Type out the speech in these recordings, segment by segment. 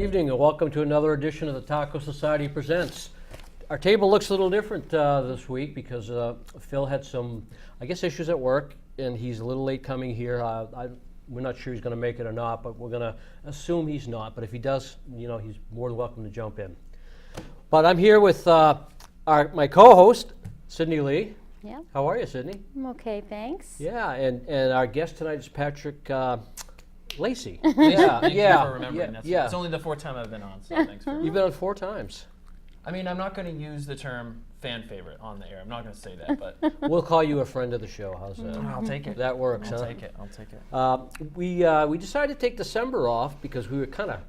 evening and welcome to another edition of the Taco Society Presents. Our table looks a little different this week because Phil had some, I guess, issues at work and he's a little late coming here. We're not sure he's going to make it or not, but we're going to assume he's not. But if he does, he's more than welcome to jump in. But I'm here with my co-host, Sydney Lee. Yeah. How are you, Sydney? I'm okay, thanks. Yeah, and our guest tonight is Patrick Lacey. Thank you for remembering. It's only the fourth time I've been on, so thanks for. You've been on 4 times. I mean, I'm not going to use the term fan favorite on the air. I'm not going to say that, but We'll call you a friend of the show. How's that? I'll take it. That works, I'll huh? take it. I'll take it. We decided to take December off because we were kind of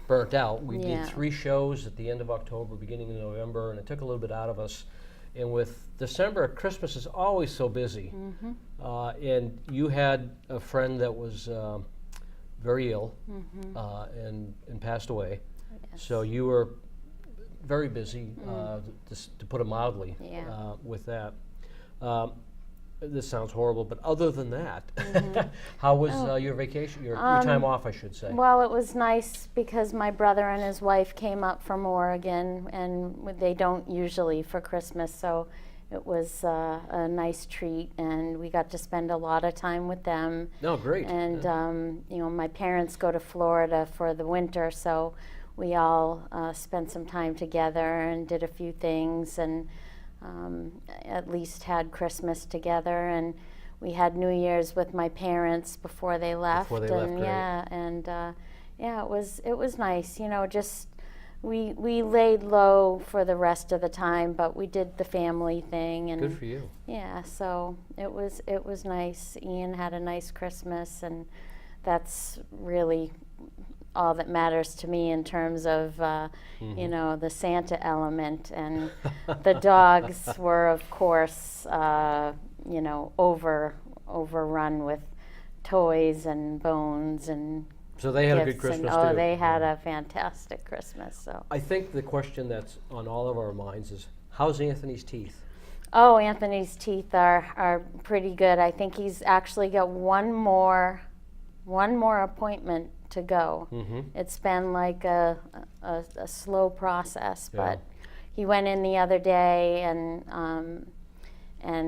burnt out. We did 3 shows at the end of October, beginning of November, and it took a little bit out of us. And with December, Christmas is always so busy. And you had a friend that was very ill and passed away. Yes. So you were very busy, to put it mildly, with that. This sounds horrible, but other than that, how was your vacation, your time off, I should say? Well, it was nice because my brother and his wife came up from Oregon, and they don't usually for Christmas, so it was a nice treat, and we got to spend a lot of time with them. No, great. And my parents go to Florida for the winter, so we all spent some time together and did a few things, and at least had Christmas together, and we had New Year's with my parents before they left. It was nice. Just we laid low for the rest of the time, but we did the family thing, and good for you. Yeah, so it was nice. Ian had a nice Christmas, and that's really all that matters to me in terms of, the Santa element. And the dogs were, of course, overrun with toys and bones and So they had a gifts good Christmas and, too. they had a fantastic Christmas. So. I think the question that's on all of our minds is, how's Anthony's teeth? Oh, Anthony's teeth are pretty good. I think he's actually got one more appointment to go. It's been like a slow process, but he went in the other day and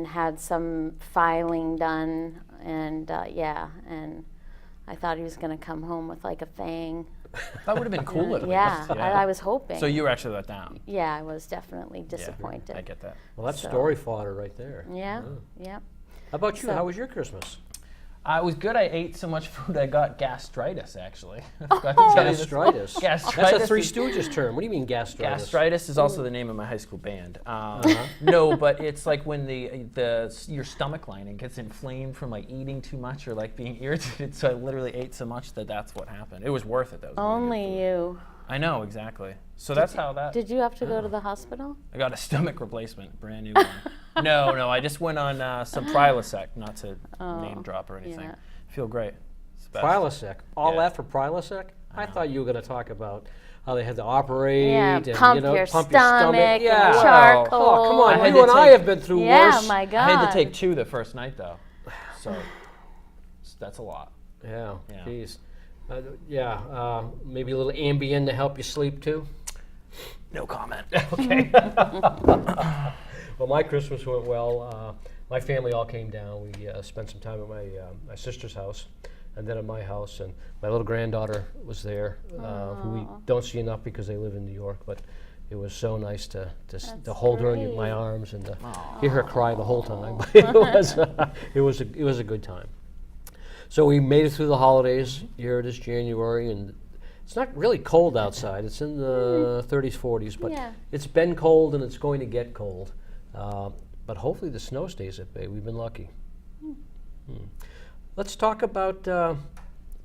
had some filing done, and and I thought he was going to come home with like a fang. That would have been cool at least. I was hoping. So you were actually let down. Yeah, I was definitely disappointed. Yeah, I get that. Well, that's story fodder right there. Yeah. How about you? How was your Christmas? It was good. I ate so much food I got gastritis, actually. Gastritis? Gastritis. That's a Three Stooges term. What do you mean gastritis? Gastritis is also the name of my high school band. No, but it's like when your stomach lining gets inflamed from like eating too much or like being irritated. So I literally ate so much that's what happened. It was worth it though. Only you. I know, exactly. So that's how that. Did you have to go to the hospital? I got a stomach replacement, brand new one. No, I just went on some Prilosec, not to name drop or anything. Yeah. Feel great. Prilosec. All that for Prilosec? I thought you were going to talk about how they had to operate and pump your stomach. Yeah. Charcoal. Oh, come on. You and I have been through worse. Yeah, my God. I had to take 2 the first night though, so that's a lot. Yeah. Geez. Maybe a little Ambien to help you sleep too. No comment. Okay. Well, my Christmas went well. My family all came down. We spent some time at my sister's house, and then at my house. And my little granddaughter was there, who we don't see enough because they live in New York. But it was so nice to hold her in my arms and to hear her cry the whole time. it was a good time. So we made it through the holidays. Here it is, January, and it's not really cold outside. It's in the 30s, 40s, but it's been cold and it's going to get cold. But hopefully the snow stays at bay. We've been lucky. Let's talk about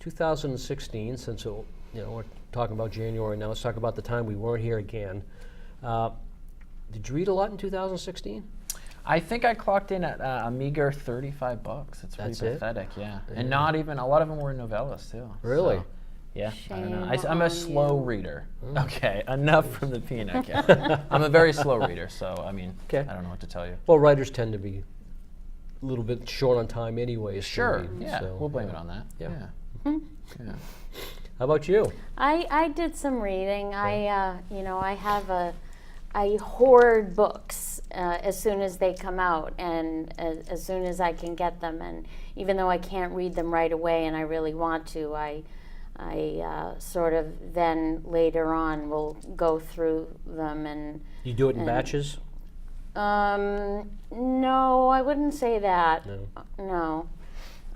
2016, since we're talking about January now. Let's talk about the time we weren't here again. Did you read a lot in 2016? I think I clocked in at a meager $35. It's pretty pathetic, yeah. And not even, a lot of them were novellas too. Really? So, yeah, Shame I don't know. I'm a slow reader. Mm. Okay, enough from the peanut gallery. I'm a very slow reader, so I mean, I don't know what to tell you. Well, writers tend to be a little bit short on time anyways. Sure, read, yeah, so, we'll blame it on that. Yeah. Yeah. How about you? I did some reading. I hoard books as soon as they come out, and as soon as I can get them. And even though I can't read them right away, and I really want to, I sort of then later on will go through them and. You do it in batches? No, I wouldn't say that. No.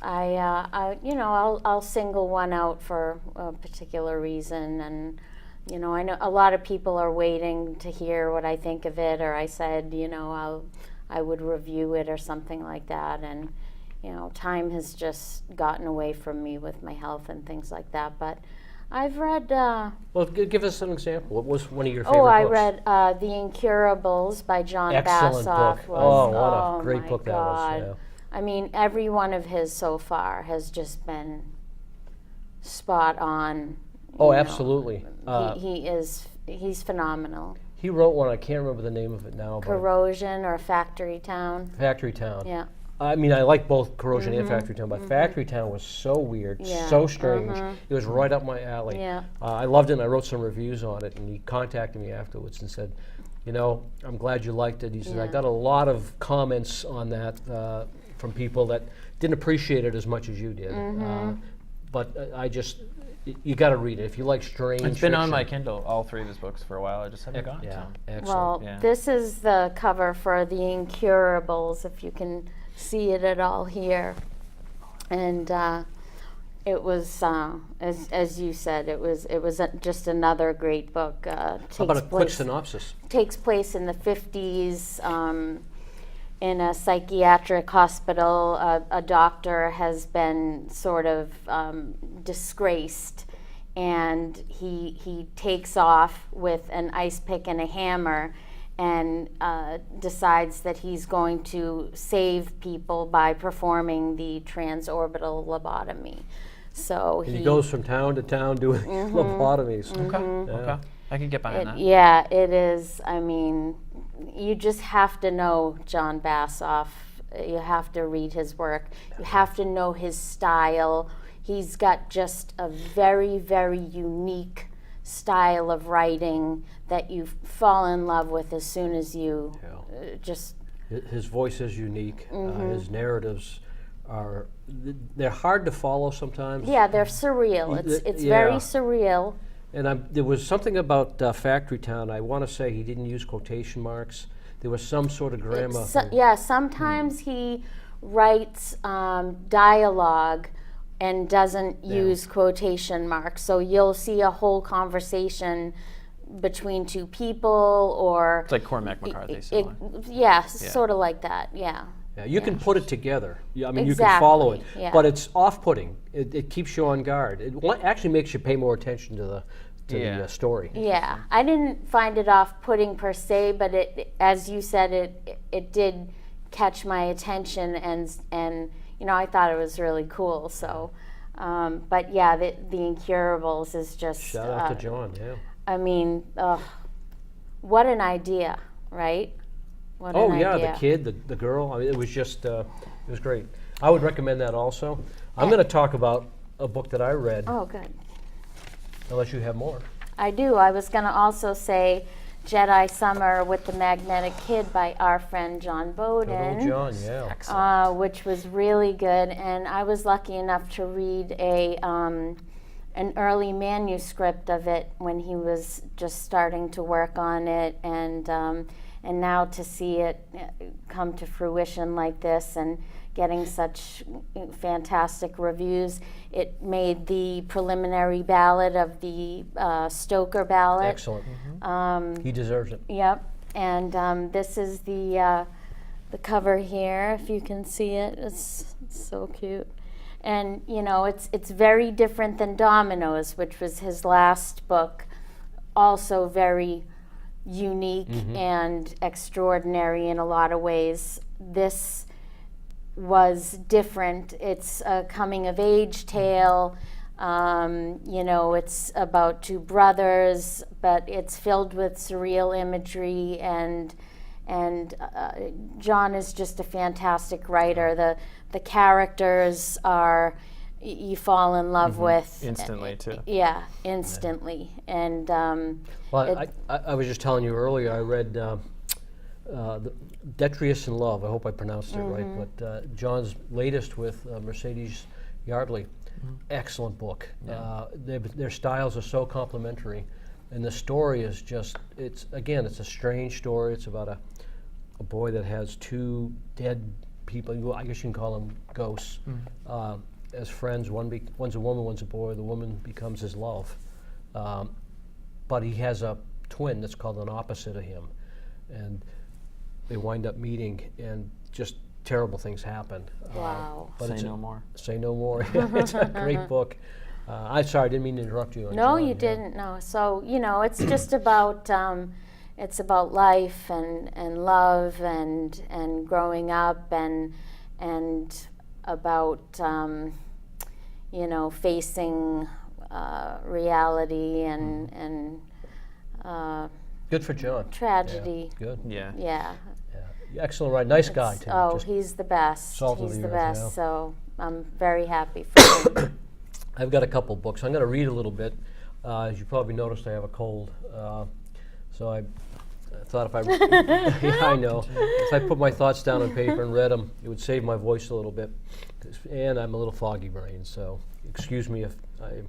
I'll single one out for a particular reason, and I know a lot of people are waiting to hear what I think of it, or I said, I would review it or something like that, and time has just gotten away from me with my health and things like that. But I've read. Well, give us an example. What was one of your favorite books? books? I read The Incurables by John Excellent Bassoff. book. What a great book that was. Yeah. I mean, every one of his so far has just been spot on. Absolutely. He's phenomenal. He wrote one, I can't remember the name of it now. Corrosion or Factory Town. Factory Town. Yeah. I mean, I like both Corrosion and Factory Town, but Factory Town was so weird, so strange. It was right up my alley. Yeah. I loved it, and I wrote some reviews on it, and he contacted me afterwards and said, I'm glad you liked it. He said, I got a lot of comments on that from people that didn't appreciate it as much as you did. But you got to read it. If you like strange It's been on fiction. my Kindle, all three of his books, for a while. I just haven't gotten to them. Excellent. Well, this is the cover for The Incurables, if you can see it at all here. And it was, as you said, it was just another great book. How about a quick synopsis? Takes place in the 50s. In a psychiatric hospital, a doctor has been sort of disgraced, and he takes off with an ice pick and a hammer, and decides that he's going to save people by performing the transorbital lobotomy. So he goes from town to town doing lobotomies. Okay. I can get behind that. Yeah, it is. I mean, you just have to know John Bassoff. You have to read his work. You have to know his style. He's got just a very, very unique style of writing that you fall in love with as soon as you just. His voice is unique. His narratives they're hard to follow sometimes. Yeah, they're surreal. It's very surreal. And there was something about Factory Town. I want to say he didn't use quotation marks. There was some sort of grammar. Sometimes he writes dialogue and doesn't use quotation marks. So you'll see a whole conversation between two people, or it's like Cormac McCarthy. Sort of like that. Yeah. Yeah, you can put it together. I mean, you can Exactly, follow it, yeah. but it's off-putting. It keeps you on guard. It actually makes you pay more attention to the story. Yeah, I didn't find it off-putting per se, but it, as you said, it did catch my attention, and I thought it was really cool. So, but yeah, the Incurables is just shout out to John. Yeah. I mean, what an idea, right? What an idea. The kid, the girl. I mean, it was just it was great. I would recommend that also. I'm going to talk about a book that I read. Oh, good. Unless you have more. I do. I was going to also say Jedi Summer with the Magnetic Kid by our friend John Bowden. Oh, John, yeah. Excellent. Which was really good. And I was lucky enough to read an early manuscript of it when he was just starting to work on it. And now to see it come to fruition like this and getting such fantastic reviews, it made the preliminary ballot of the Stoker ballot. Excellent. He deserves it. Yep. And this is the cover here, if you can see it. It's so cute. And it's very different than Dominoes, which was his last book. Also very unique and extraordinary in a lot of ways. This was different. It's a coming of age tale. It's about two brothers, but it's filled with surreal imagery, and John is just a fantastic writer. The characters are, you fall in love with Instantly, too. Yeah, instantly. And Well, I was just telling you earlier, I read Detrius in Love. I hope I pronounced it right. But John's latest with Mercedes Yardley, excellent book. Their styles are so complementary. And the story is just, it's a strange story. It's about a boy that has two dead people, I guess you can call them ghosts, as friends. One's a woman, one's a boy. The woman becomes his love. But he has a twin that's called an opposite of him. And they wind up meeting, and just terrible things happen. Wow. But Say no more. Say no more. It's a great book. I'm sorry, I didn't mean to interrupt you. No, you didn't. No. So it's just about it's about life and love and growing up and about facing reality and Good for John. tragedy. Yeah, good. Yeah. Yeah. Excellent, right? Nice guy too. Oh, Just he's the best. salt of He's the the earth, best. yeah. So I'm very happy for him. I've got a couple books. I'm going to read a little bit. As you probably noticed, I have a cold, so I thought if I yeah, I know. If I put my thoughts down on paper and read them, it would save my voice a little bit. And I'm a little foggy brain, so excuse me if I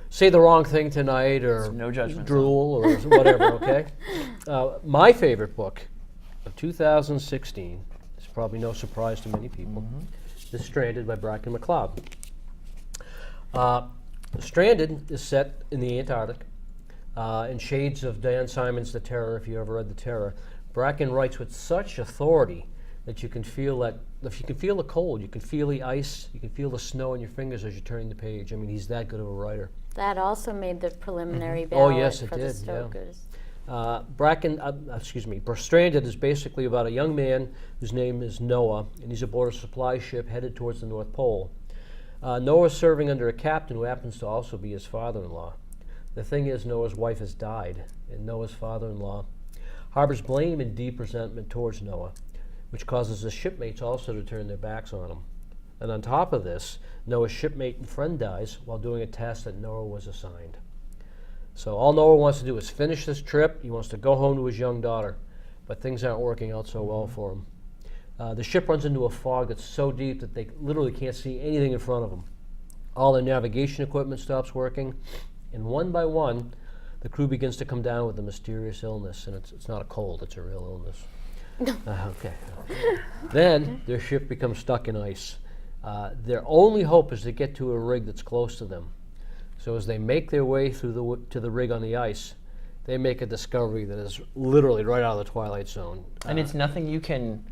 say the wrong thing tonight or No judgment. drool or whatever. Okay. My favorite book of 2016. It's probably no surprise to many people. Is Stranded by Bracken McLeod. Stranded is set in the Antarctic, in shades of Dan Simon's The Terror, if you ever read The Terror. Bracken writes with such authority that you can feel the cold, you can feel the ice, you can feel the snow on your fingers as you're turning the page. I mean, he's that good of a writer. That also made the preliminary Oh, ballot yes, it for did, the Stokers. Stranded is basically about a young man whose name is Noah, and he's aboard a supply ship headed towards the North Pole. Noah's serving under a captain who happens to also be his father-in-law. The thing is, Noah's wife has died, and Noah's father-in-law harbors blame and deep resentment towards Noah, which causes his shipmates also to turn their backs on him. And on top of this, Noah's shipmate and friend dies while doing a task that Noah was assigned. So all Noah wants to do is finish this trip. He wants to go home to his young daughter, but things aren't working out so well for him. The ship runs into a fog that's so deep that they literally can't see anything in front of them. All their navigation equipment stops working, and one by one, the crew begins to come down with a mysterious illness, and it's not a cold, it's a real illness. Okay. Then their ship becomes stuck in ice. Their only hope is to get to a rig that's close to them. So as they make their way through to the rig on the ice, they make a discovery that is literally right out of the Twilight Zone. And it's nothing you can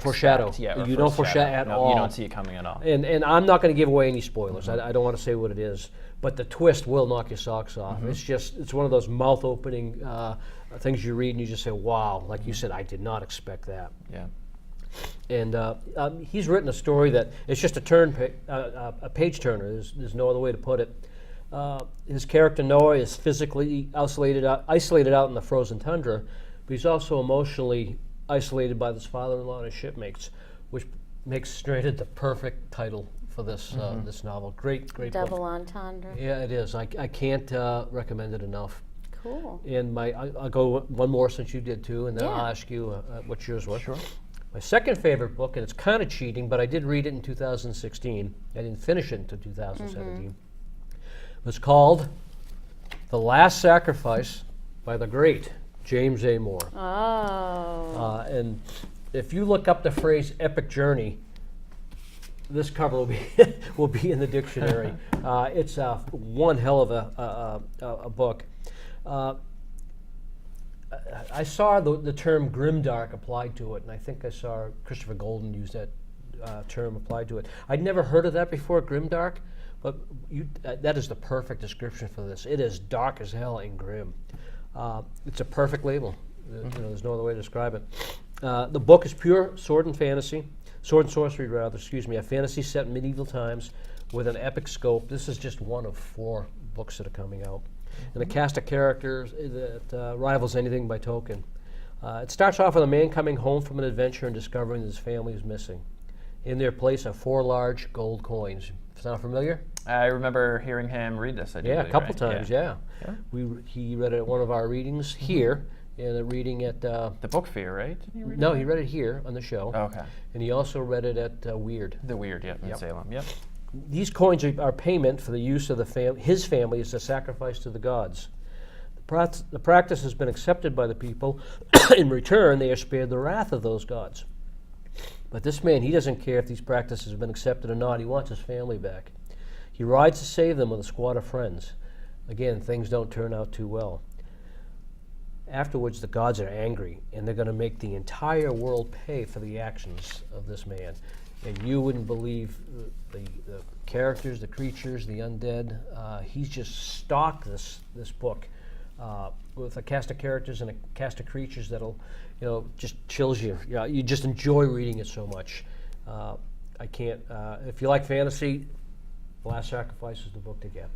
Foreshadow. expect. Yeah, or You don't foreshadow at No, all. You don't see it coming at all. And I'm not going to give away any spoilers. I don't want to say what it is, but the twist will knock your socks off. It's one of those mouth-opening things you read and you just say, wow. Like you said, I did not expect that. Yeah. And he's written a story that it's just a page turner. There's no other way to put it. His character Noah is physically isolated out in the frozen tundra, but he's also emotionally isolated by his father-in-law and his shipmates, which makes Stranded the perfect title for this this novel. Great Double book. entendre. Yeah, it is. I can't recommend it enough. Cool. And I'll go one more since you did too, and then I'll Yeah. ask you what yours was. Sure. My second favorite book, and it's kind of cheating, but I did read it in 2016. I didn't finish it until 2017. It's called The Last Sacrifice by the great James A. Moore. Oh. And if you look up the phrase epic journey, this cover will be will be in the dictionary. It's one hell of a book. I saw the term grimdark applied to it, and I think I saw Christopher Golden use that term applied to it. I'd never heard of that before, grimdark, but that is the perfect description for this. It is dark as hell and grim. It's a perfect label. There's no other way to describe it. The book is pure sword and sorcery, a fantasy set in medieval times with an epic scope. This is just one of 4 books that are coming out. And a cast of characters that rivals anything by Tolkien. It starts off with a man coming home from an adventure and discovering that his family is missing. In their place are 4 large gold coins. Sound familiar? I remember hearing him read this. I do Yeah, a believe, couple right? times, yeah. Yeah. He read it at one of our readings here, and a reading at... The book fair, right? Did he read no, it? he read it here on the show. Oh, okay. And he also read it at Weird. The Weird, yep, in Yep. Salem. Yep. These coins are payment for the use of his family as a sacrifice to the gods. The practice has been accepted by the people. In return, they are spared the wrath of those gods. But this man, he doesn't care if these practices have been accepted or not. He wants his family back. He rides to save them with a squad of friends. Again, things don't turn out too well. Afterwards, the gods are angry, and they're going to make the entire world pay for the actions of this man. And you wouldn't believe the characters, the creatures, the undead. He's just stocked this book with a cast of characters and a cast of creatures that'll, just chills you. You just enjoy reading it so much. I can't. If you like fantasy, The Last Sacrifice is the book to get.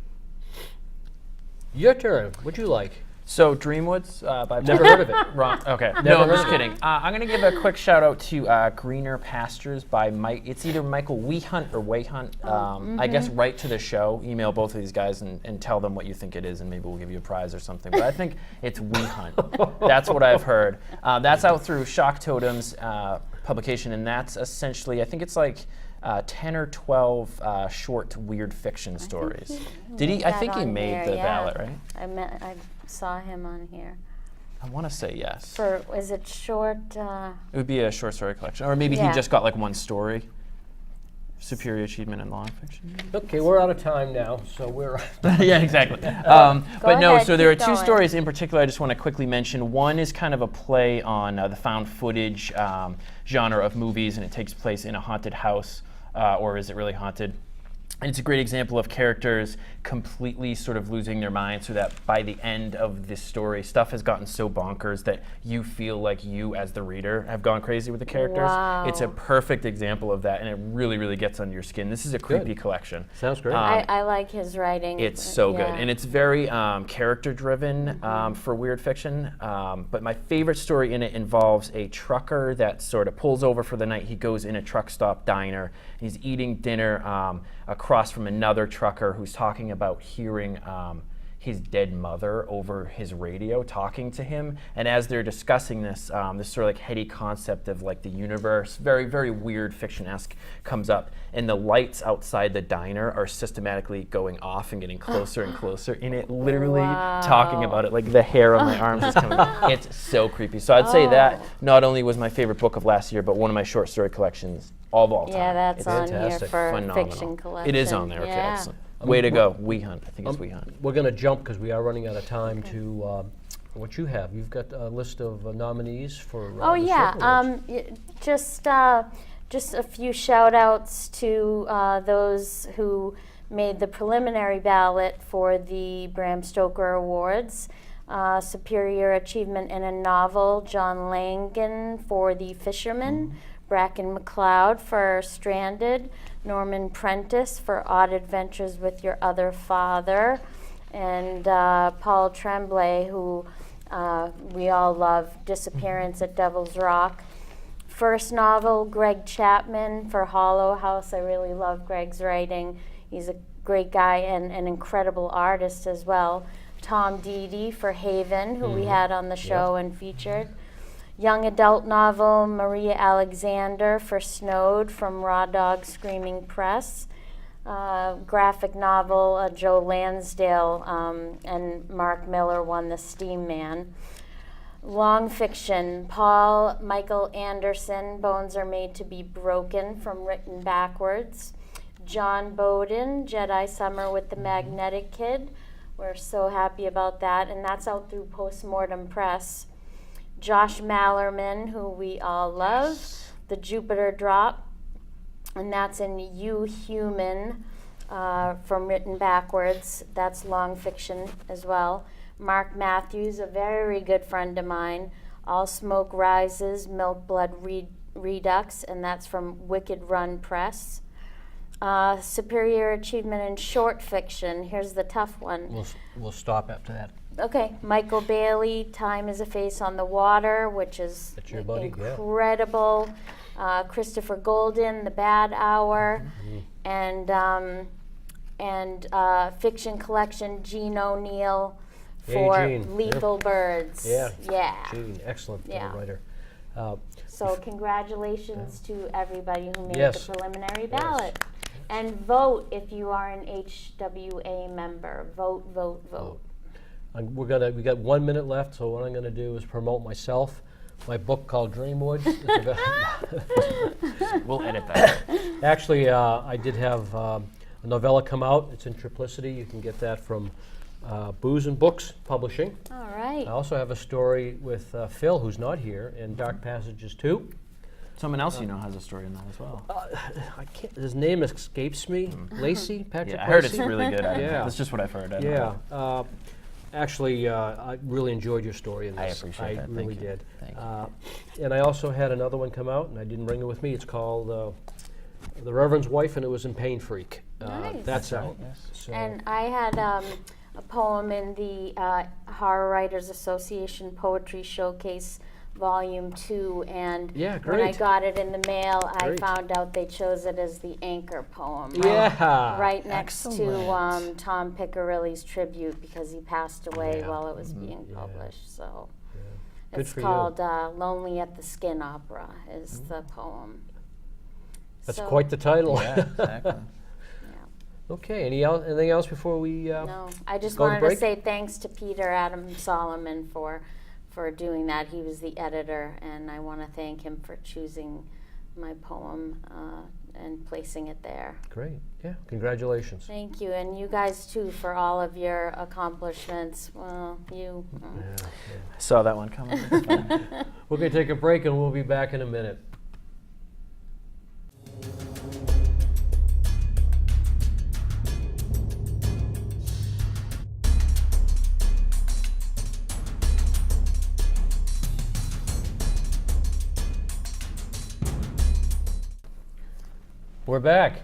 Your turn. What'd you like? So Dreamwoods by Never heard of it. Wrong. Okay. Never No, I'm heard just of it. kidding. I'm going to give a quick shout out to Greener Pastures by Mike. It's either Michael Wehunt or Wayhunt. I guess write to the show. Email both of these guys and tell them what you think it is, and maybe we'll give you a prize or something. But I think it's Wehunt. That's what I've heard. That's out through Shock Totem's publication, and that's essentially, I think it's like 10 or 12 short weird fiction stories. Did he? I think he made the ballot, right? I saw him on here. I want to say yes. Is it short? It would be a short story collection, or maybe he Yeah. just got like one story. Superior achievement in nonfiction. Okay, we're out of time now, so we're... Yeah, exactly. But no, ahead, so there are keep two going. stories in particular I just want to quickly mention. One is kind of a play on the found footage genre of movies, and it takes place in a haunted house, or is it really haunted? And it's a great example of characters completely sort of losing their minds, so that by the end of this story, stuff has gotten so bonkers that you feel like you, as the reader, have gone crazy with the characters. Wow. It's a perfect example of that, and it really, really gets under your skin. This is a creepy collection. Sounds great. I like his writing. It's so good, Yeah. and it's very character-driven for weird fiction. But my favorite story in it involves a trucker that sort of pulls over for the night. He goes in a truck stop diner, and he's eating dinner across from another trucker who's talking about hearing his dead mother over his radio talking to him. And as they're discussing this, this sort of like heady concept of like the universe, very, very weird fiction-esque, comes up. And the lights outside the diner are systematically going off and getting closer and closer. And it literally talking about it, like the hair on my arms is coming up. It's so creepy. So I'd say that not only was my favorite book of last year, but one of my short story collections of all time. Yeah, that's It's on here fantastic. for phenomenal. fiction collection. It is on there. Okay, Yeah. excellent. Way to go, Wehunt. I think it's Wehunt. We're going to jump because we are running out of time to what you have. You've got a list of nominees for Oh the yeah, Circle Awards. just a few shout outs to those who made the preliminary ballot for the Bram Stoker Awards. Superior Achievement in a Novel, John Langan for The Fisherman, Bracken McLeod for Stranded, Norman Prentice for Odd Adventures with Your Other Father, and Paul Tremblay, who we all love, Disappearance at Devil's Rock. First novel, Greg Chapman for Hollow House. I really love Greg's writing. He's a great guy and an incredible artist as well. Tom Deedy for Haven, who we had on the show and featured. Young adult novel, Maria Alexander for Snowed from Raw Dog Screaming Press. Graphic novel, Joe Lansdale and Mark Miller won the Steam Man. Long fiction, Paul Michael Anderson, Bones Are Made to Be Broken from Written Backwards. John Bowden, Jedi Summer with the Magnetic Kid. We're so happy about that, and that's out through Postmortem Press. Josh Mallerman, who we all love, The Jupiter Drop, and that's in You Human from Written Backwards. That's long fiction as well. Mark Matthews, a very good friend of mine, All Smoke Rises, Milk Blood Redux, and that's from Wicked Run Press. Superior Achievement in Short Fiction, here's the tough one. We'll stop after that. Okay, Michael Bailey, Time is a Face on the Water, which is That's your buddy, yeah. incredible. Christopher Golden, The Bad Hour, and fiction collection Gene O'Neill for Gene. Lethal Birds. Yeah. Yeah. Gene, excellent Yeah. writer. So congratulations to everybody who made Yes. the preliminary ballot. And vote if you are an HWA member. Vote, vote, vote. We got 1 minute left, so what I'm going to do is promote myself. My book called Dreamwood. We'll edit that. Actually, I did have a novella come out. It's in triplicity. You can get that from Booze and Books Publishing. All right. I also have a story with Phil, who's not here, in Dark Passages 2. Someone else you know has a story in that as well. I can't. His name escapes me. Lacey, Patrick. Yeah, I heard Lacey? it's really good. Yeah. That's just what I've heard. I don't Yeah. know. Actually, I really enjoyed your story in I this. appreciate that. really Thank you. did. Thank you. And I also had another one come out, and I didn't bring it with me. It's called The Reverend's Wife, and it was in Pain Freak. Nice. That's Right, out. yes. So, And I had a poem in the Horror Writers Association Poetry Showcase Volume 2, and Yeah, when I great. got it in the mail, Great. I found out they chose it as the anchor poem. yeah. Right next to Excellent. Tom Piccirilli's tribute, because he passed away Yeah. while it was being Yeah. published. So Good it's for you. called Lonely at the Skin Opera is the poem. That's So, quite the title. Yeah, exactly. yeah. Okay. Anything else before we? No, I just go to wanted to break? say thanks to Peter Adam Solomon for doing that. He was the editor, and I want to thank him for choosing my poem and placing it there. Great. Yeah. Congratulations. Thank you, and you guys too for all of your accomplishments. Well, you. Yeah. I saw that one coming. It's fine. We're going to take a break, and we'll be back in a minute. We're back.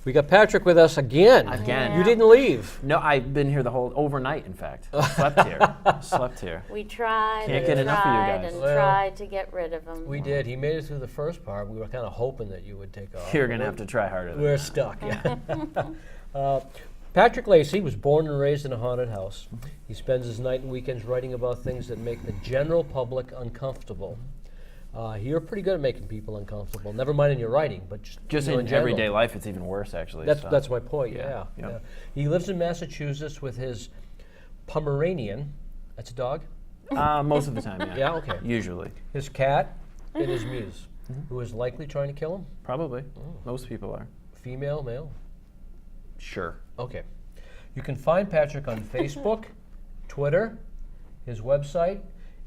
We got Patrick with us again. Again. You didn't leave. No, I've been here the whole overnight. In fact, slept here. Slept here. We tried Can't and get enough of you tried guys. and Well, tried to get rid of him. We did. He made it through the first part. We were kind of hoping that you would take off. You're gonna have to try harder. Than We're that. stuck. Yeah. Patrick Lacey was born and raised in a haunted house. He spends his night and weekends writing about things that make the general public uncomfortable. You're pretty good at making people uncomfortable. Never mind in your writing, but Just you know, in general. everyday life, it's even worse, actually. That's so. that's my point. Yeah, Yeah. yeah. He lives in Massachusetts with his Pomeranian. That's a dog. Most of the time, yeah. Yeah. Okay. Usually, His cat and his muse, who is likely trying to kill him. probably. Most people are. Female, male. Sure. Okay. You can find Patrick on Facebook, Twitter, his website,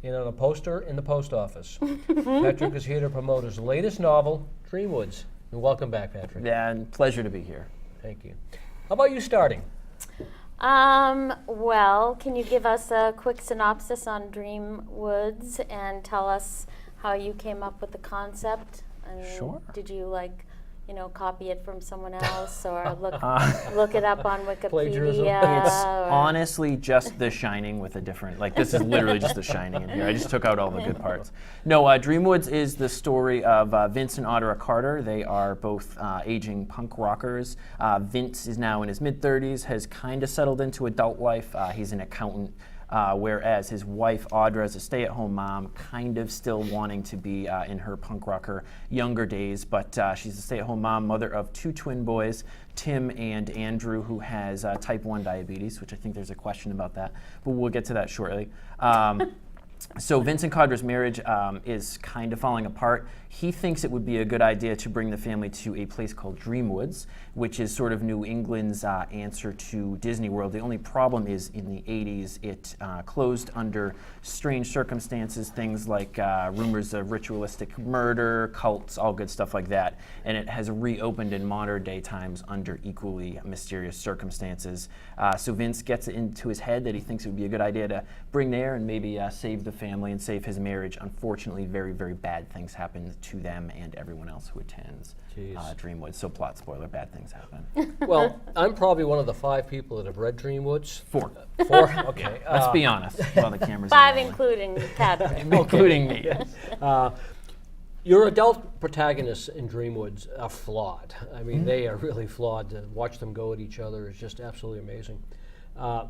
and on a poster in the post office. Patrick is here to promote his latest novel, Dreamwoods. And welcome back, Patrick. Yeah, and pleasure to be here. Thank you. How about you starting? Well, can you give us a quick synopsis on Dreamwoods and tell us how you came up with the concept? And Sure. Did you copy it from someone else or look it up on Plagiarism. Wikipedia? It's or- honestly just The Shining with a different, this is literally just The Shining in here. I just took out all the good parts. No, Dreamwoods is the story of Vince and Audra Carter. They are both aging punk rockers. Vince is now in his mid-30s, has kind of settled into adult life. He's an accountant. Whereas his wife, Audra, is a stay-at-home mom, kind of still wanting to be in her punk rocker younger days, but she's a stay-at-home mom, mother of 2 twin boys, Tim and Andrew, who has type 1 diabetes, which I think there's a question about that, but we'll get to that shortly. So Vincent Carter's marriage is kind of falling apart. He thinks it would be a good idea to bring the family to a place called Dreamwoods, which is sort of New England's answer to Disney World. The only problem is in the 80s it closed under strange circumstances, things like rumors of ritualistic murder, cults, all good stuff like that. And it has reopened in modern day times under equally mysterious circumstances. So Vince gets it into his head that he thinks it would be a good idea to bring there and maybe save the family and save his marriage. Unfortunately, very, very bad things happen to them and everyone else who attends Dreamwoods. So plot spoiler, bad things happen. Well, I'm probably one of the 5 people that have read Dreamwoods. 4. 4? Okay. Let's be honest. While the camera's 5 rolling. including Patrick. Including me. Your adult protagonists in Dreamwoods are flawed. I mean, they are really flawed. To watch them go at each other is just absolutely amazing.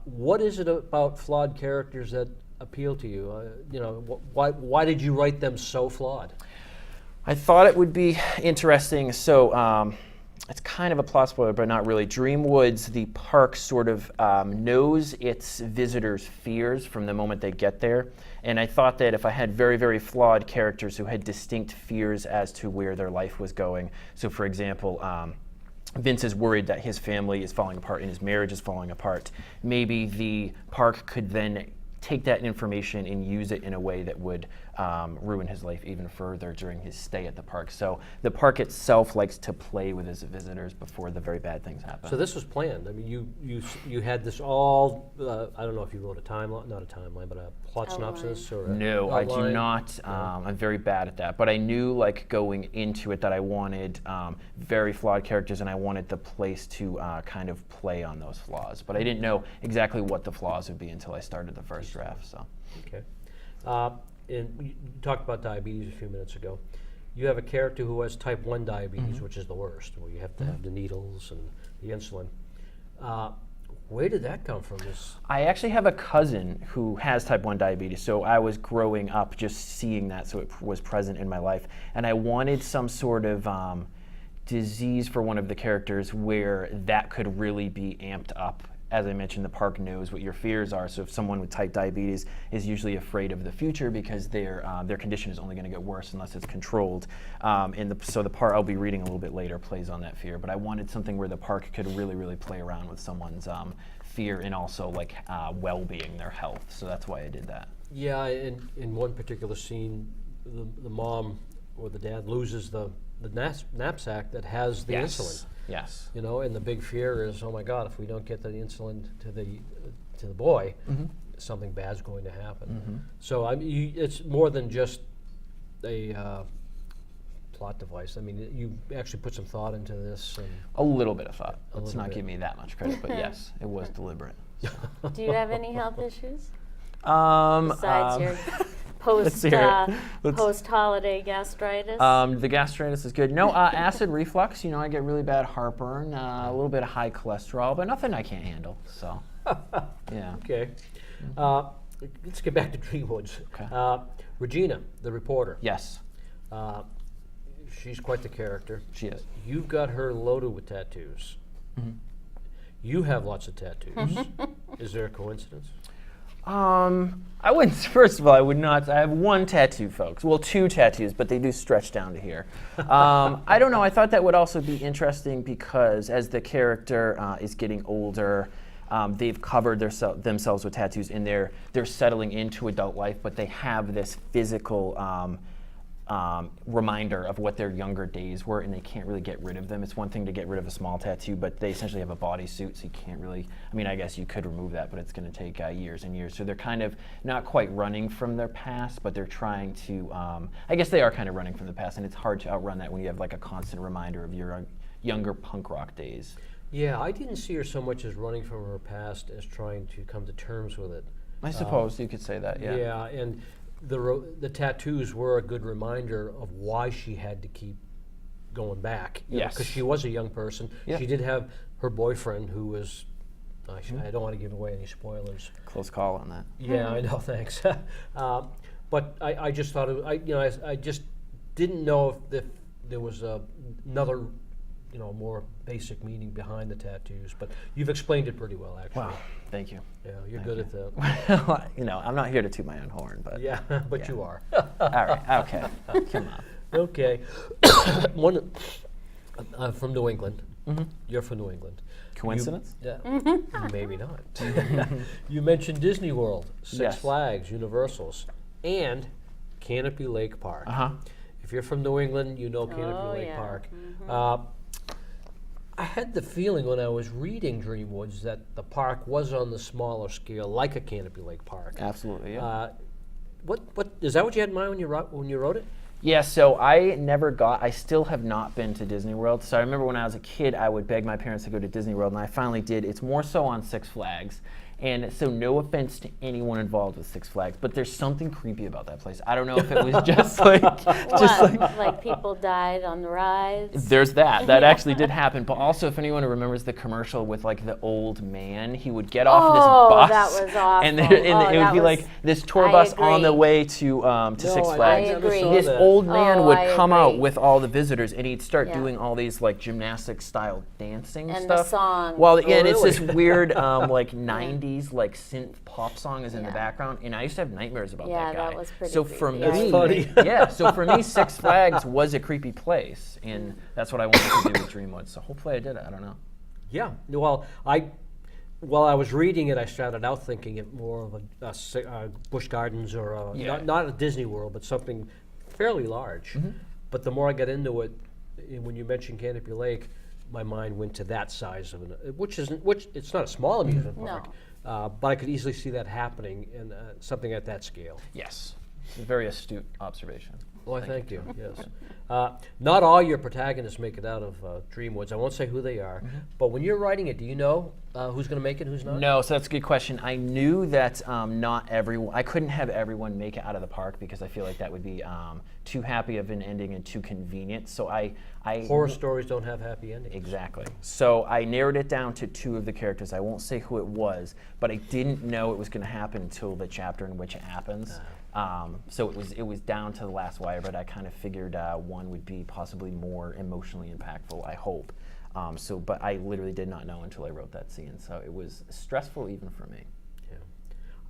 What is it about flawed characters that appeal to you? Why did you write them so flawed? I thought it would be interesting. So it's kind of a plot spoiler, but not really. Dreamwoods, the park sort of knows its visitors' fears from the moment they get there. And I thought that if I had very, very flawed characters who had distinct fears as to where their life was going. So for example, Vince is worried that his family is falling apart and his marriage is falling apart. Maybe the park could then take that information and use it in a way that would ruin his life even further during his stay at the park. So the park itself likes to play with its visitors before the very bad things happen. So this was planned. I mean, you had this all. I don't know if you wrote a timeline, not a timeline, but a plot synopsis or No, I do outline? not. I'm very bad at that. But I knew, like, going into it that I wanted very flawed characters, and I wanted the place to kind of play on those flaws. But I didn't know exactly what the flaws would be until I started the first draft. So. Okay. And you talked about diabetes a few minutes ago. You have a character who has type 1 diabetes, which is the worst, where you have to have the needles and the insulin. Where did that come from? I actually have a cousin who has type 1 diabetes, so I was growing up just seeing that, so it was present in my life. And I wanted some sort of disease for one of the characters where that could really be amped up. As I mentioned, the park knows what your fears are, so if someone with type diabetes is usually afraid of the future because their condition is only going to get worse unless it's controlled. So the part I'll be reading a little bit later plays on that fear, but I wanted something where the park could really, really play around with someone's fear and also like well-being, their health, so that's why I did that. Yeah, in one particular scene, the mom or the dad loses the knapsack that has the insulin. Yes. You know, and the big fear is, oh my God, if we don't get the insulin to the boy, something bad's going to happen. So it's more than just a plot device. I mean, you actually put some thought into this. And a little bit of thought. Let's not bit. give me that much credit, but yes, it was deliberate. Do you have any health issues Um, besides your let's hear it. post-holiday gastritis? The gastritis is good. No, acid reflux. You know, I get really bad heartburn, a little bit of high cholesterol, but nothing I can't handle. So, yeah. Okay. Let's get back to Dreamwoods. Okay. Regina, the reporter. Yes, She's quite the character. she is. You've got her loaded with tattoos. You have lots of tattoos. Is there a coincidence? I wouldn't. First of all, I would not. I have one tattoo, folks. Well, 2 tattoos, but they do stretch down to here. I don't know. I thought that would also be interesting because as the character is getting older, they've covered themselves with tattoos, and they're settling into adult life, but they have this physical reminder of what their younger days were, and they can't really get rid of them. It's one thing to get rid of a small tattoo, but they essentially have a bodysuit, so you can't really, I mean, I guess you could remove that, but it's going to take years and years. So they're kind of not quite running from their past, but they're trying to, I guess they are kind of running from the past, and it's hard to outrun that when you have like a constant reminder of your younger punk rock days. Yeah, I didn't see her so much as running from her past as trying to come to terms with it. I suppose you could say that, yeah. Yeah, and the tattoos were a good reminder of why she had to keep going back. Yes. Because she was a young person. Yeah. She did have her boyfriend who was, I don't want to give away any spoilers. Close call on that. Yeah, I know, thanks. But I just thought, I just didn't know if there was another, more basic meaning behind the tattoos. But you've explained it pretty well, actually. Wow, thank you. Yeah, you're good at that. Well, I'm not here to toot my own horn, but. Yeah, but you are. All right, okay, come on. Okay. One from New England. You're from New England. Coincidence? Maybe not. You mentioned Disney World, Six Yes. Flags, Universals, and Canopy Lake Park. If you're from New England, you know Canopy Lake yeah. Park. I had the feeling when I was reading Dreamwoods that the park was on the smaller scale, like a Canopy Lake Park. Absolutely, yeah. What is that? What you had in mind when you wrote it? Yeah, so I still have not been to Disney World. So I remember when I was a kid, I would beg my parents to go to Disney World, and I finally did. It's more so on Six Flags. And so no offense to anyone involved with Six Flags, but there's something creepy about that place. I don't know if it was just like, Like people died on the rides. there's that. That actually did happen. But also, if anyone remembers the commercial with like the old man, he would get off this bus. That was awful. And it would be like this tour bus on the way to Six Flags. I agree. This old man would I come agree. out with all the visitors, and he'd start Yeah. doing all these like gymnastic style dancing And stuff. the song. Well, and it's really? this weird like '90s like synth pop song is in the background, and I used to have nightmares about Yeah, that guy. that was pretty So for creepy. me, That's funny. yeah. So for me, Six Flags was a creepy place, and that's what I wanted to do with Dreamwood. So hopefully I did it. I don't know. Yeah. Well, while I was reading it, I started out thinking it more of a Busch Gardens or not a Disney World, but something fairly large. But the more I got into it, when you mentioned Canopy Lake, my mind went to that size of it, which it's not a small amusement park, but I could easily see that happening in something at that scale. Yes, a very astute observation. Well, thank you. Yes. Not all your protagonists make it out of Dreamwoods. I won't say who they are, but when you're writing it, do you know who's going to make it, who's not? No, so that's a good question. I knew that not everyone, I couldn't have everyone make it out of the park because I feel like that would be too happy of an ending and too convenient. So I Horror stories don't have happy endings. Exactly. So I narrowed it down to 2 of the characters. I won't say who it was, but I didn't know it was going to happen until the chapter in which it happens. So it was down to the last wire, but I kind of figured one would be possibly more emotionally impactful, I hope. But I literally did not know until I wrote that scene, so it was stressful even for me. Yeah.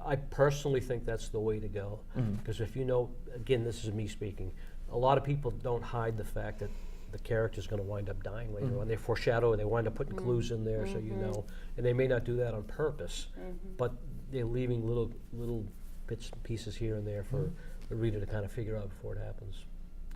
I personally think that's the way to go, because if you know, again, this is me speaking, a lot of people don't hide the fact that the character's going to wind up dying later on. They foreshadow, and they wind up putting clues in there so you know, and they may not do that on purpose, but they're leaving little bits and pieces here and there for the reader to kind of figure out before it happens.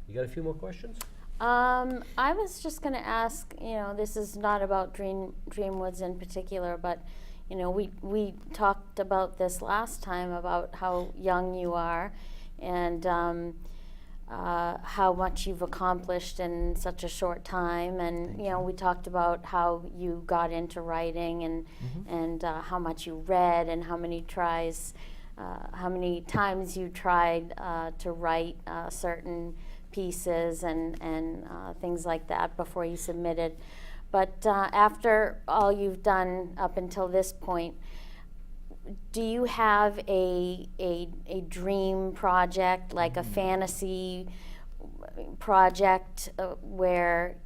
You got a few more questions? I was just going to ask, this is not about Dreamwoods in particular, but, we talked about this last time about how young you are and how much you've accomplished in such a short time. And, we talked about how you got into writing and how much you read and how many times you tried to write certain pieces and things like that before you submitted. But after all you've done up until this point, do you have a dream project, like a fantasy project where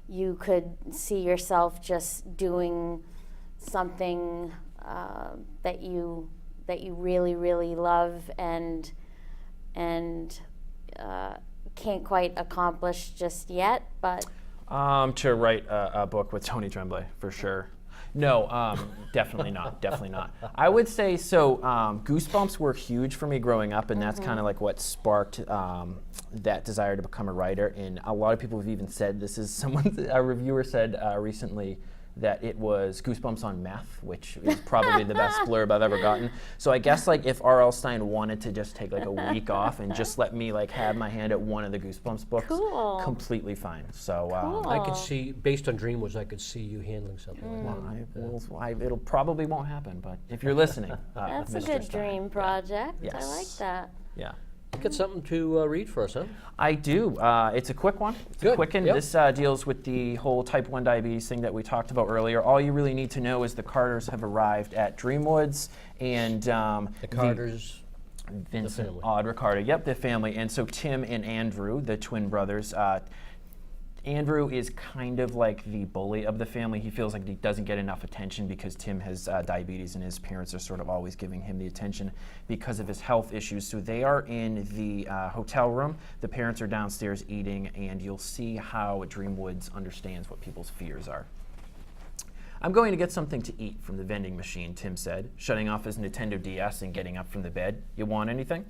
you could see yourself just doing something that you really, really love and can't quite accomplish just yet, but To write a book with Tony Tremblay, for sure. No, definitely not. Definitely not. I would say so. Goosebumps were huge for me growing up, and that's kind of like what sparked that desire to become a writer. And a lot of people have even said this is a reviewer said recently that it was Goosebumps on meth, which is probably the best blurb I've ever gotten. So I guess like if R.L. Stein wanted to just take like a week off and just let me like have my hand at one of the Goosebumps books, Cool. completely fine. So Cool. I could see, based on Dreamwoods, I could see you handling something like that. it'll probably won't happen, but if you're listening, that's a Mr. good Stein. dream project. I Yes. like that. Yeah. Get something to read for us, huh? I do. It's a quick one. It's a Good. quick one. Yep. This deals with the whole type 1 diabetes thing that we talked about earlier. All you really need to know is the Carters have arrived at Dreamwoods, and The Carters. Vincent, family. Audra Carter. Yep, the family. And so Tim and Andrew, the twin brothers. Andrew is kind of like the bully of the family. He feels like he doesn't get enough attention because Tim has diabetes and his parents are sort of always giving him the attention because of his health issues. So they are in the hotel room. The parents are downstairs eating, and you'll see how Dreamwoods understands what people's fears are. "I'm going to get something to eat from the vending machine," Tim said, shutting off his Nintendo DS and getting up from the bed. "You want anything?"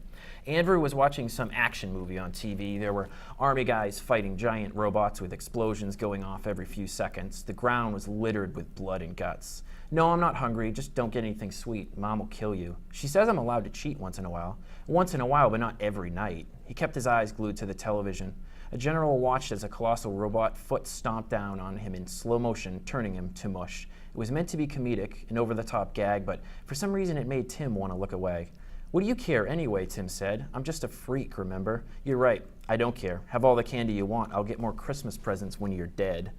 Andrew was watching some action movie on TV. There were army guys fighting giant robots with explosions going off every few seconds. The ground was littered with blood and guts. "No, I'm not hungry. Just don't get anything sweet. Mom will kill you. She says I'm allowed to cheat once in a while. Once in a while, but not every night." He kept his eyes glued to the television. A general watched as a colossal robot foot stomped down on him in slow motion, turning him to mush. It was meant to be comedic, an over-the-top gag, but for some reason it made Tim want to look away. "What do you care anyway?" Tim said. "I'm just a freak, remember?" "You're right. I don't care. Have all the candy you want. I'll get more Christmas presents when you're dead."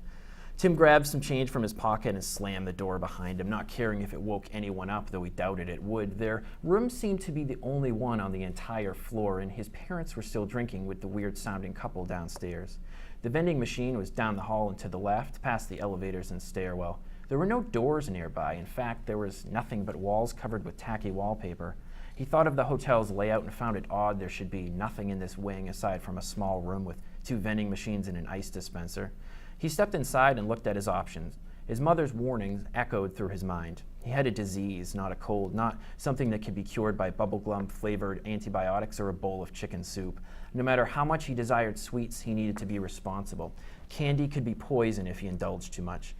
Tim grabbed some change from his pocket and slammed the door behind him, not caring if it woke anyone up, though he doubted it would. Their room seemed to be the only one on the entire floor, and his parents were still drinking with the weird-sounding couple downstairs. The vending machine was down the hall and to the left, past the elevators and stairwell. There were no doors nearby. In fact, there was nothing but walls covered with tacky wallpaper. He thought of the hotel's layout and found it odd there should be nothing in this wing aside from a small room with 2 vending machines and an ice dispenser. He stepped inside and looked at his options. His mother's warnings echoed through his mind. He had a disease, not a cold, not something that could be cured by bubblegum-flavored antibiotics or a bowl of chicken soup. No matter how much he desired sweets, he needed to be responsible. Candy could be poison if he indulged too much.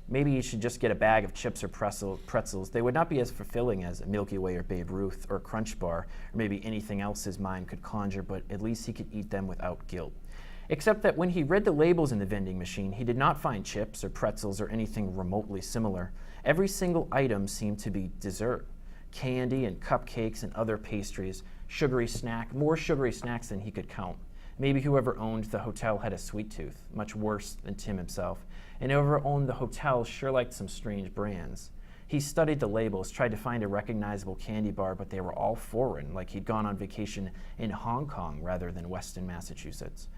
Maybe he should just get a bag of chips or pretzels. They would not be as fulfilling as a Milky Way or Babe Ruth or a Crunch Bar, or maybe anything else his mind could conjure, but at least he could eat them without guilt. Except that when he read the labels in the vending machine, he did not find chips or pretzels or anything remotely similar. Every single item seemed to be dessert. Candy and cupcakes and other pastries, more sugary snacks than he could count. Maybe whoever owned the hotel had a sweet tooth, much worse than Tim himself. And whoever owned the hotel sure liked some strange brands. He studied the labels, tried to find a recognizable candy bar, but they were all foreign, like he'd gone on vacation in Hong Kong rather than Weston, Massachusetts.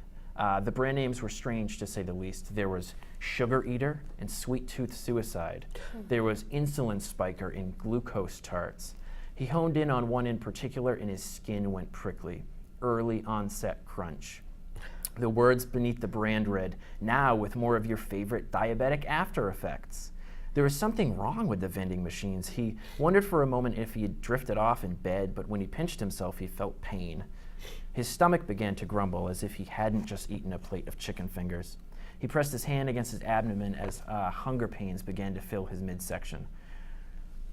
The brand names were strange, to say the least. There was Sugar Eater and Sweet Tooth Suicide. There was Insulin Spiker and Glucose Tarts. He honed in on one in particular, and his skin went prickly. Early Onset Crunch. The words beneath the brand read, "Now with more of your favorite diabetic after effects." There was something wrong with the vending machines. He wondered for a moment if he had drifted off in bed, but when he pinched himself, he felt pain. His stomach began to grumble as if he hadn't just eaten a plate of chicken fingers. He pressed his hand against his abdomen as hunger pains began to fill his midsection.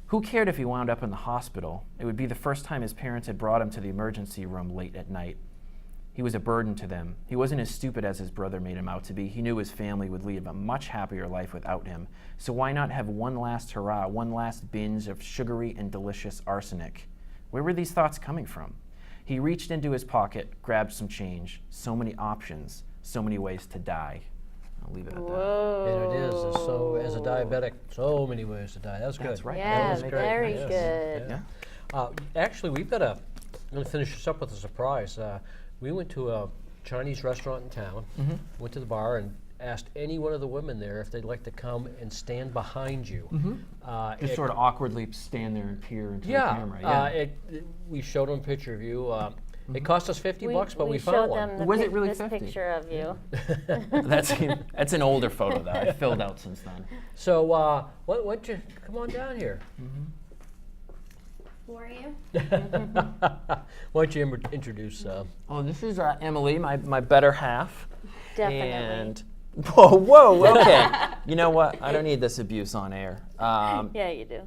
Who cared if he wound up in the hospital? It would be the first time his parents had brought him to the emergency room late at night. He was a burden to them. He wasn't as stupid as his brother made him out to be. He knew his family would lead a much happier life without him. So why not have one last hurrah, one last binge of sugary and delicious arsenic? Where were these thoughts coming from? He reached into his pocket, grabbed some change. So many options, so many ways to die. I'll leave it at that. Whoa. And it is. So, as a diabetic, so many ways to die. That was good. That's right. Yeah, That was great. very Yes. good. Yeah. Actually, we've got I'm going to finish this up with a surprise. We went to a Chinese restaurant in town, went to the bar and asked any one of the women there if they'd like to come and stand behind you. Just sort of awkwardly stand there and peer into the Yeah, camera. we showed them a picture of you. It cost us $50, but we showed found them one. the Was it really this 50? picture of you. That's an older photo that I filled out since then. So, why don't you come on down here? Who are you? Why don't you introduce? Oh, this is Emily, my better half. Definitely. And whoa, okay. You know what? I don't need this abuse on air. Yeah, you do.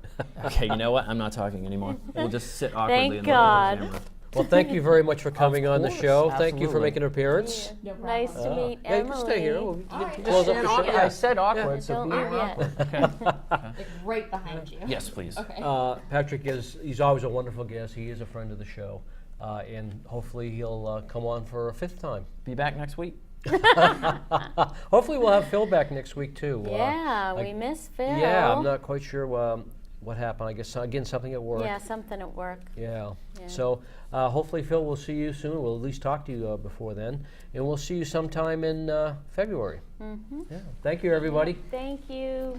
Okay, you know what? I'm not talking anymore. We'll just sit awkwardly Thank in the middle of the God. camera. Well, thank you very much for coming on the course, show. Thank you for absolutely. making an appearance. Yeah. Nice to meet Yeah, Emily. you can stay here. You can All right. close up the show. I said awkward, so Don't be leave yet. awkward. Like right behind you. Yes, please. Okay. Patrick he's always a wonderful guest. He is a friend of the show. And hopefully he'll come on for a 5th time. Be back next week. Hopefully we'll have Phil back next week too. Yeah, we miss Phil. Yeah, I'm not quite sure what happened. I guess, again, something at work. Yeah, something at work. Yeah. Yeah. So hopefully, Phil, we'll see you soon. We'll at least talk to you before then. And we'll see you sometime in February. Yeah. Thank you, everybody. Thank you.